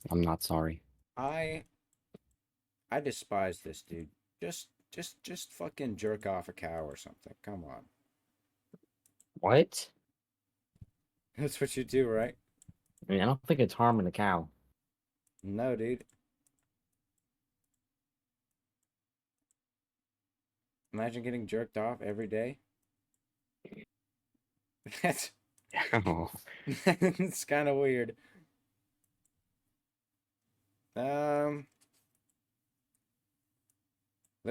Speaker 2: I'm not sorry.
Speaker 1: I despise this, dude. Just fucking jerk off a cow or something. Come on.
Speaker 2: What?
Speaker 1: That's what you do, right?
Speaker 2: I mean, I don't think it's harming the cow.
Speaker 1: No, dude. Imagine getting jerked off every day. That's
Speaker 2: Oh.
Speaker 1: it's kind of weird. There's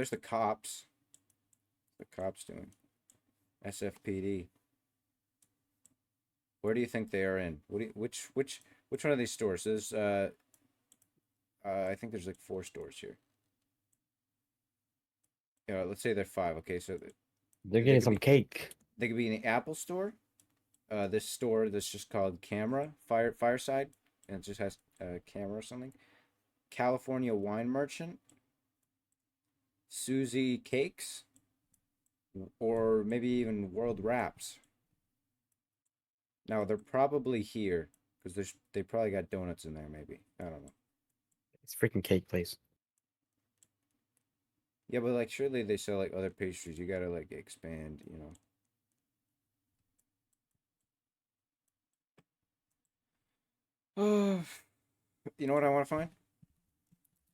Speaker 1: the cops. The cops doing SFPD. Where do you think they are in? Which one of these stores? There's I think there's like 4 stores here. Yeah, let's say they're 5. Okay, so
Speaker 2: They're getting some cake.
Speaker 1: They could be in the Apple store. This store that's just called Fireside, and it just has a camera or something. California Wine Merchant. Susie Cakes. Or maybe even World Wraps. Now they're probably here because they probably got donuts in there. Maybe I don't know.
Speaker 2: It's freaking cake place.
Speaker 1: Yeah, but like surely they sell like other pastries. You gotta like expand, you know. You know what I want to find?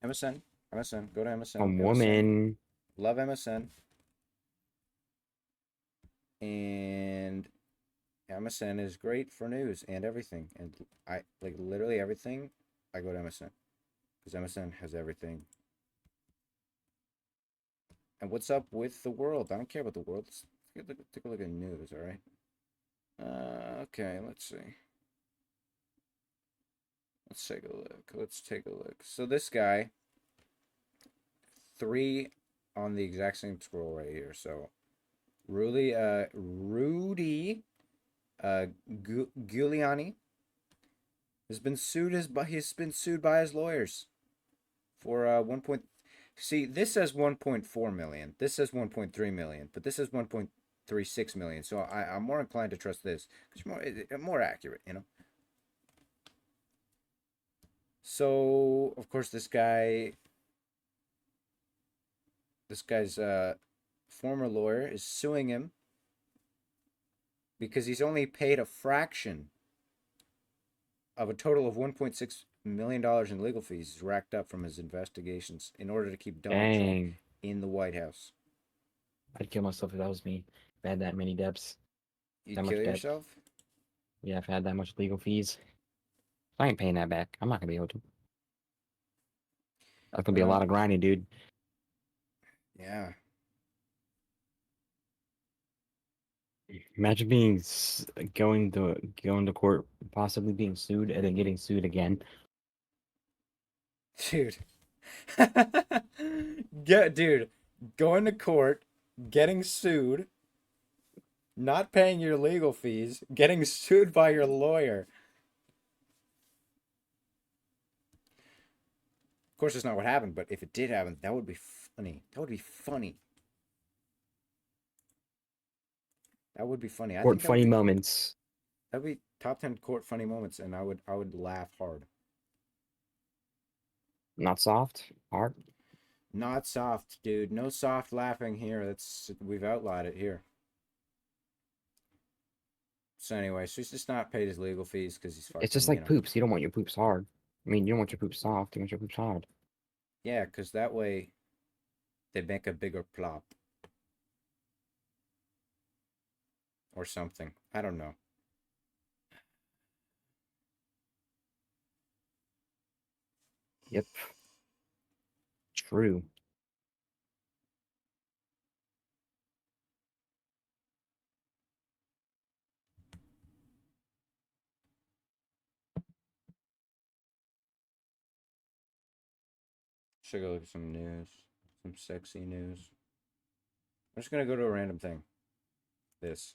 Speaker 1: MSN. MSN. Go to MSN.
Speaker 2: A woman.
Speaker 1: Love MSN. And MSN is great for news and everything. And I like literally everything. I go to MSN because MSN has everything. And what's up with the world? I don't care about the world. Let's take a look at news. All right. Okay. Let's see. Let's take a look. Let's take a look. So this guy, 3 on the exact same scroll right here. So Rudy Giuliani has been sued by his lawyers for 1. See, this says 1.4 million. This says 1.3 million, but this says 1.36 million. So I'm more inclined to trust this because it's more accurate, you know. So of course this guy's former lawyer is suing him because he's only paid a fraction of a total of $1.6 million in legal fees racked up from his investigations in order to keep Donald Trump in the White House.
Speaker 2: I'd kill myself if that was me. If I had that many debts.
Speaker 1: You'd kill yourself?
Speaker 2: Yeah, if I had that much legal fees. I ain't paying that back. I'm not gonna be able to. That's gonna be a lot of grinding, dude.
Speaker 1: Yeah.
Speaker 2: Imagine going to court, possibly being sued, and then getting sued again.
Speaker 1: Dude. Dude, going to court, getting sued, not paying your legal fees, getting sued by your lawyer. Of course, that's not what happened, but if it did happen, that would be funny. That would be funny. That would be funny.
Speaker 2: Court funny moments.
Speaker 1: That would be top 10 court funny moments, and I would laugh hard.
Speaker 2: Not soft, hard.
Speaker 1: Not soft, dude. No soft laughing here. We've outlawed it here. So anyway, so he's just not paid his legal fees because he's fucking.
Speaker 2: It's just like poops. You don't want your poops hard. I mean, you don't want your poops soft. You want your poops hard.
Speaker 1: Yeah, because that way they make a bigger plop. Or something. I don't know.
Speaker 2: Yep. True.
Speaker 1: Should go look at some news. Some sexy news. I'm just gonna go to a random thing. This.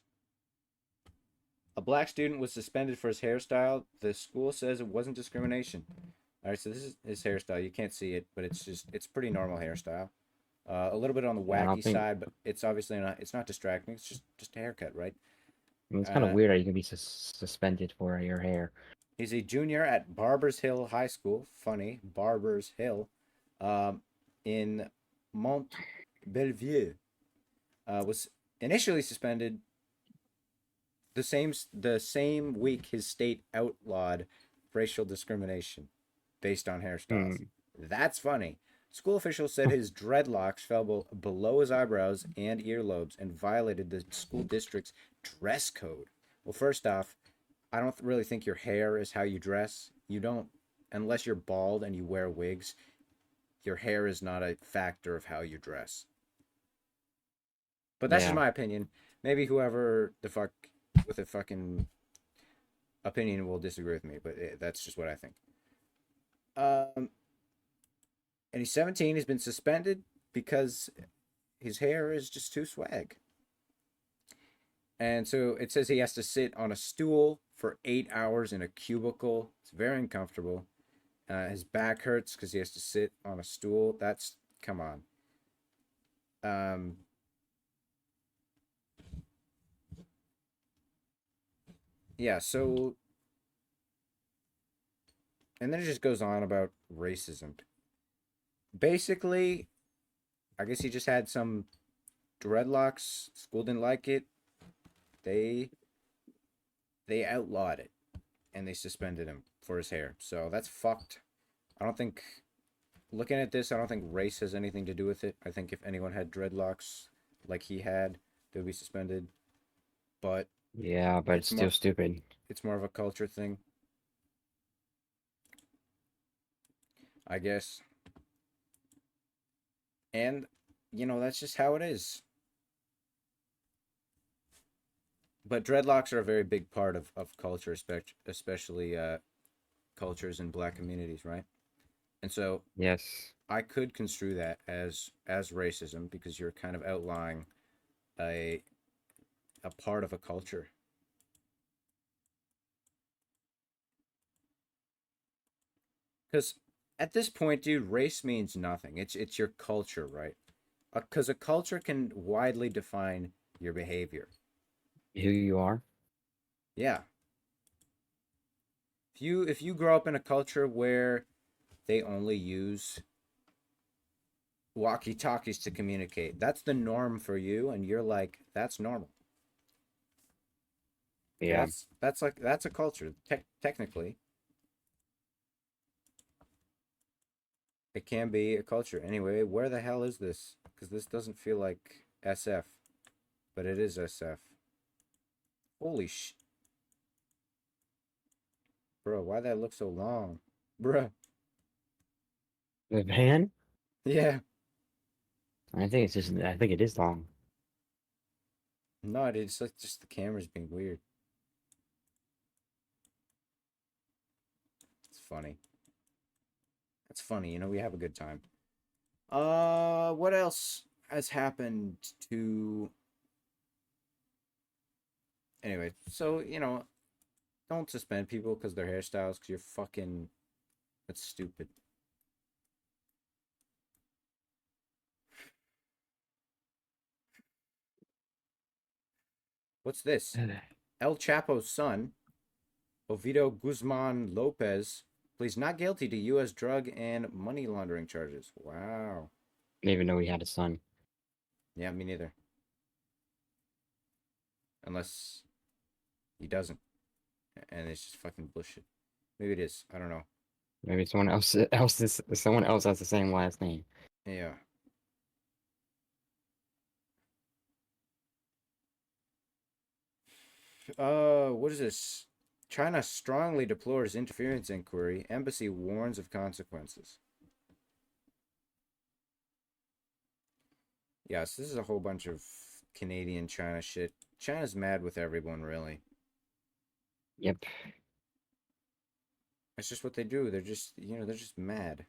Speaker 1: A black student was suspended for his hairstyle. The school says it wasn't discrimination. All right, so this is his hairstyle. You can't see it, but it's pretty normal hairstyle. A little bit on the
Speaker 2: Yeah, I don't
Speaker 1: wacky
Speaker 2: think.
Speaker 1: side, but it's obviously not. It's not distracting. It's just a haircut, right?
Speaker 2: I mean, it's kind of
Speaker 1: Uh,
Speaker 2: weird that you can be suspended for your hair.
Speaker 1: he's a junior at Barbers Hill High School. Funny, Barbers Hill, in Mont Belvieu. Was initially suspended the same week his state outlawed racial discrimination based on hairstyles.
Speaker 2: Hmm.
Speaker 1: That's funny. School officials said his dreadlocks fell below his eyebrows and earlobes and violated the school district's dress code. Well, first off, I don't really think your hair is how you dress. You don't, unless you're bald and you wear wigs, your hair is not a factor of how you dress. But that's just
Speaker 2: Yeah.
Speaker 1: my opinion. Maybe whoever the fuck with a fucking opinion will disagree with me, but that's just what I think. And he's 17. He's been suspended because his hair is just too swag. And so it says he has to sit on a stool for 8 hours in a cubicle. It's very uncomfortable. His back hurts because he has to sit on a stool. That's, come on. Yeah, so, and then it just goes on about racism. Basically, I guess he just had some dreadlocks. School didn't like it. They outlawed it, and they suspended him for his hair. So that's fucked. I don't think, looking at this, I don't think race has anything to do with it. I think if anyone had dreadlocks like he had, they would be suspended. But
Speaker 2: Yeah, but it's still stupid.
Speaker 1: it's more of a culture thing, I guess. And, that's just how it is. But dreadlocks are a very big part of culture, especially cultures in black communities, right? And so
Speaker 2: Yes.
Speaker 1: I could construe that as racism because you're kind of outlawing a part of a culture. Because at this point, dude, race means nothing. It's your culture, right? Because a culture can widely define your behavior.
Speaker 2: Who you are?
Speaker 1: Yeah. If you grow up in a culture where they only use walkie-talkies to communicate, that's the norm for you, and you're like, that's normal.
Speaker 2: Yeah.
Speaker 1: That's a culture. Technically, it can be a culture. Anyway, where the hell is this? Because this doesn't feel like SF, but it is SF. Holy sh! Bro, why that look so long? Bruh.
Speaker 2: The van?
Speaker 1: Yeah.
Speaker 2: I think it is long.
Speaker 1: No, it's like just the camera's being weird. It's funny. That's funny, we have a good time. What else has happened to... Anyway, so, don't suspend people because their hairstyles, because you're fucking... That's stupid. What's this? El Chapo's son, Ovidio Guzman Lopez, pleads not guilty to U.S. drug and money laundering charges. Wow.
Speaker 2: Didn't even know he had a son.
Speaker 1: Yeah, me neither. Unless he doesn't. And it's just fucking bullshit. Maybe it is. I don't know.
Speaker 2: Maybe someone else someone else has the same last name.
Speaker 1: Yeah. What is this? China strongly deplores interference inquiry. Embassy warns of consequences. Yes, this is a whole bunch of Canadian China shit. China's mad with everyone, really.
Speaker 2: Yep.
Speaker 1: It's just what they do. They're just, they're just mad.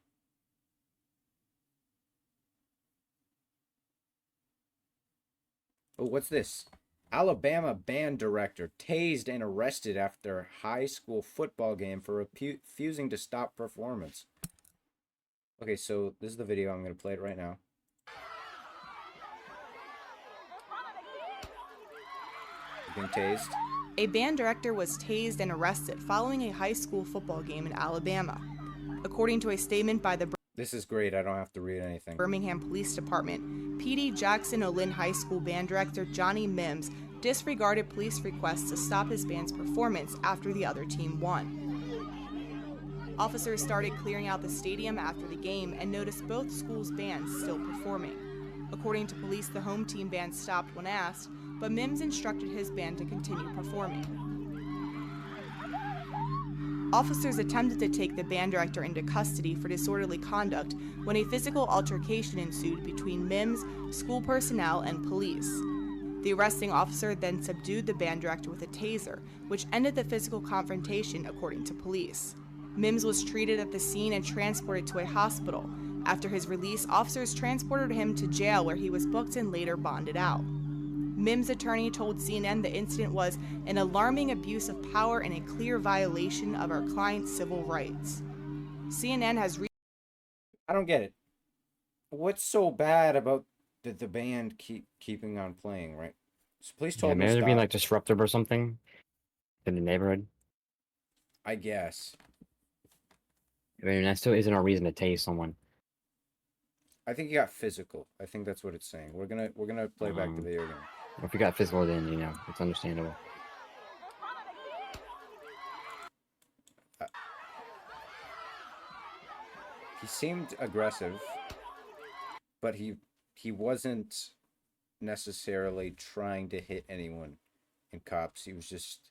Speaker 1: Oh, what's this? Alabama band director tased and arrested after high school football game for refusing to stop performance. Okay, so this is the video. I'm going to play it right now. Being tased.
Speaker 11: A band director was tased and arrested following a high school football game in Alabama. According to a statement by the
Speaker 1: This is great. I don't have to read anything.
Speaker 11: Birmingham Police Department, PD Jackson Olin High School band director Johnny Mims disregarded police requests to stop his band's performance after the other team won. Officers started clearing out the stadium after the game and noticed both schools' bands still performing. According to police, the home team band stopped when asked, but Mims instructed his band to continue performing. Officers attempted to take the band director into custody for disorderly conduct when a physical altercation ensued between Mims, school personnel, and police. The arresting officer then subdued the band director with a taser, which ended the physical confrontation, according to police. Mims was treated at the scene and transported to a hospital. After his release, officers transported him to jail where he was booked and later bonded out. Mims' attorney told CNN the incident was an alarming abuse of power and a clear violation of our client's civil rights. CNN has
Speaker 1: I don't get it. What's so bad about the band keeping on playing, right? So police told them
Speaker 2: maybe
Speaker 1: to
Speaker 2: they're being
Speaker 1: stop.
Speaker 2: like disruptive or something in the neighborhood.
Speaker 1: I guess.
Speaker 2: I mean, that still isn't a reason to tase someone.
Speaker 1: I think he got physical. I think that's what it's saying. We're gonna play back the video again.
Speaker 2: If you got physical, then it's understandable.
Speaker 1: He seemed aggressive, but he wasn't necessarily trying to hit anyone in cops. He was just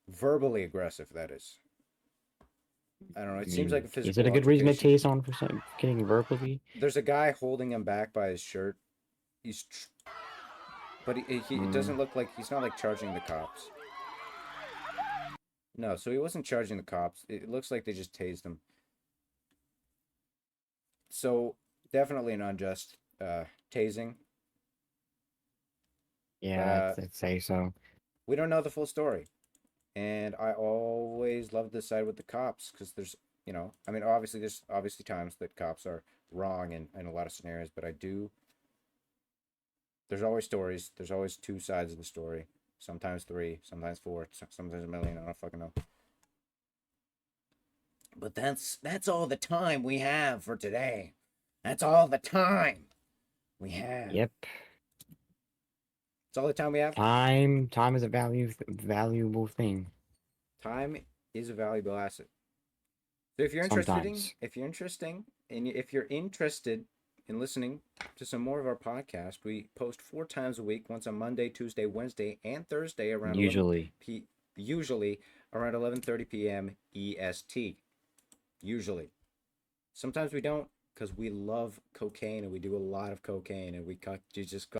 Speaker 1: verbally aggressive, that is. I don't know. It seems like a physical
Speaker 2: Is it a good reason to
Speaker 1: altercation.
Speaker 2: tase someone for getting verbally?
Speaker 1: There's a guy holding him back by his shirt. But it doesn't look like he's not like charging the cops. No, so he wasn't charging the cops. It looks like they just tased him. So definitely an unjust tasing.
Speaker 2: Yeah, I'd say so.
Speaker 1: We don't know the full story. And I always love to side with the cops because there's, I mean, obviously there's times that cops are wrong in a lot of scenarios, but there's always stories. There's always two sides of the story. Sometimes three, sometimes four, sometimes a million. I don't fucking know. But that's all the time we have for today. That's all the time we have.
Speaker 2: Yep.
Speaker 1: That's all the time we have.
Speaker 2: Time is a valuable thing.
Speaker 1: Time is a valuable asset. So if you're interested in listening to some more of our podcast, we post 4 times a week, once on Monday, Tuesday, Wednesday, and Thursday around
Speaker 2: Usually
Speaker 1: around 11:30 p.m. EST. Usually. Sometimes we don't, because we love cocaine and we do a lot of cocaine and we just